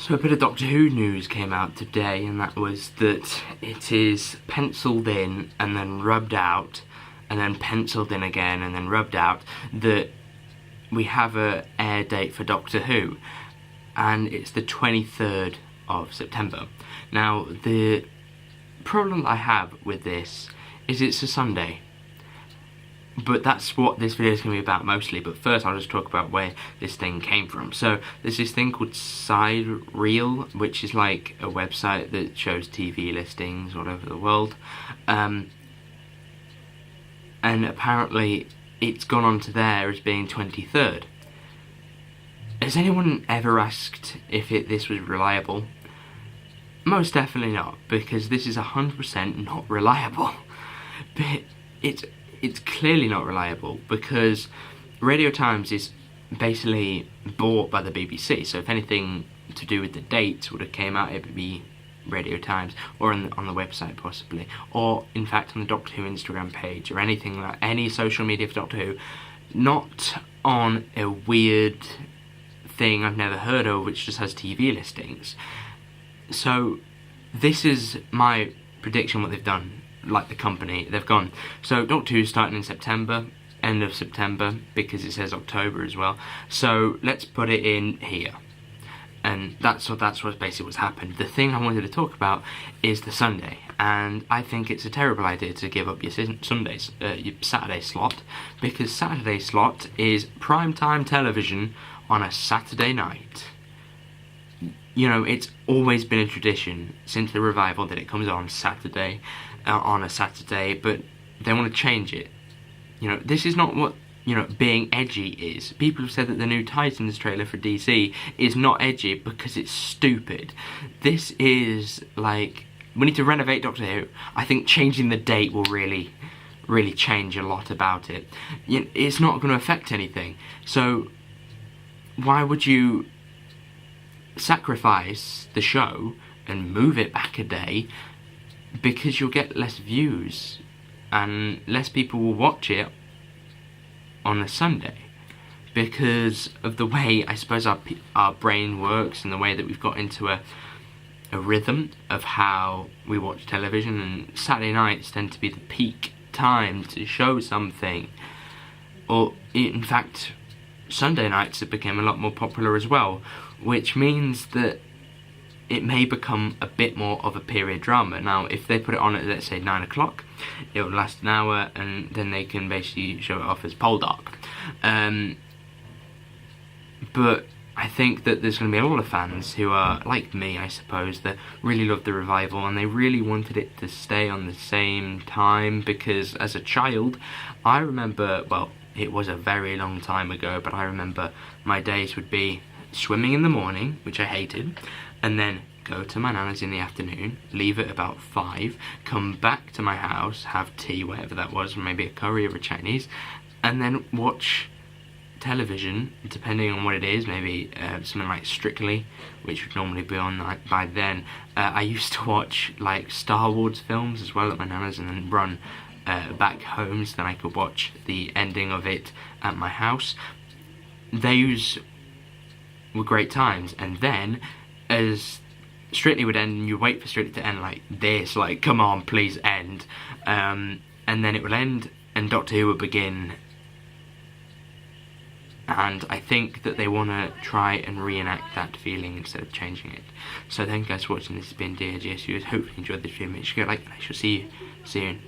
So a bit of Doctor Who news came out today, and that was that it is penciled in and then rubbed out, and then penciled in again and then rubbed out, that we have a air date for Doctor Who, and it's the 23rd of September. Now, the problem I have with this is it's a Sunday. But that's what this video is going to be about mostly. But first I'll just talk about where this thing came from. So there's this thing called Sidereel, which is like a website that shows TV listings all over the world. And apparently it's gone on to there as being 23rd. Has anyone ever asked if this was reliable? Most definitely not, because this is 100% not reliable. But it's clearly not reliable, because Radio Times is basically bought by the BBC, so if anything to do with the dates would have came out, it would be Radio Times, or on the website possibly, or in fact on the Doctor Who Instagram page, or anything like any social media for Doctor Who, not on a weird thing I've never heard of which just has TV listings. So this is my prediction, what they've done. Like the company, they've gone, so Doctor Who's starting in September, end of September, because it says October as well, so let's put it in here. And that's basically what's happened. The thing I wanted to talk about is the Sunday, and I think it's a terrible idea to give up your your Saturday slot, because Saturday slot is primetime television on a Saturday night. You know, it's always been a tradition since the revival that it comes on Saturday, on a Saturday, but they want to change it. You know, this is not what, you know, being edgy is. People have said that the new Titans trailer for DC is not edgy because it's stupid. This is like, we need to renovate Doctor Who. I think changing the date will really change a lot about it. It's not going to affect anything. So why would you sacrifice the show and move it back a day? Because you'll get less views and less people will watch it on a Sunday, because of the way, I suppose, our brain works, and the way that we've got into a rhythm of how we watch television, and Saturday nights tend to be the peak time to show something. Or in fact, Sunday nights have become a lot more popular as well, which means that it may become a bit more of a period drama. Now, if they put it on at, let's say, 9 o'clock, it will last an hour, and then they can basically show it off as Poldark. But I think that there's going to be a lot of fans who are, like me, I suppose, that really love the revival, and they really wanted it to stay on the same time, because as a child, I remember, well, it was a very long time ago, but I remember my days would be swimming in the morning, which I hated, and then go to my nana's in the afternoon, leave at about 5, come back to my house, have tea, whatever that was, maybe a curry or a Chinese, and then watch television, depending on what it is, maybe something like Strictly, which would normally be on by then. I used to watch like Star Wars films as well at my nana's, and then run back home so then I could watch the ending of it at my house. Those were great times, and then as Strictly would end, and you wait for Strictly to end like this, like, come on, please end, and then it would end and Doctor Who would begin. And I think that they want to try and reenact that feeling instead of changing it. So thank you guys for watching. This has been DRGSU. Hopefully you enjoyed this video. Make sure you like, and I shall see you soon.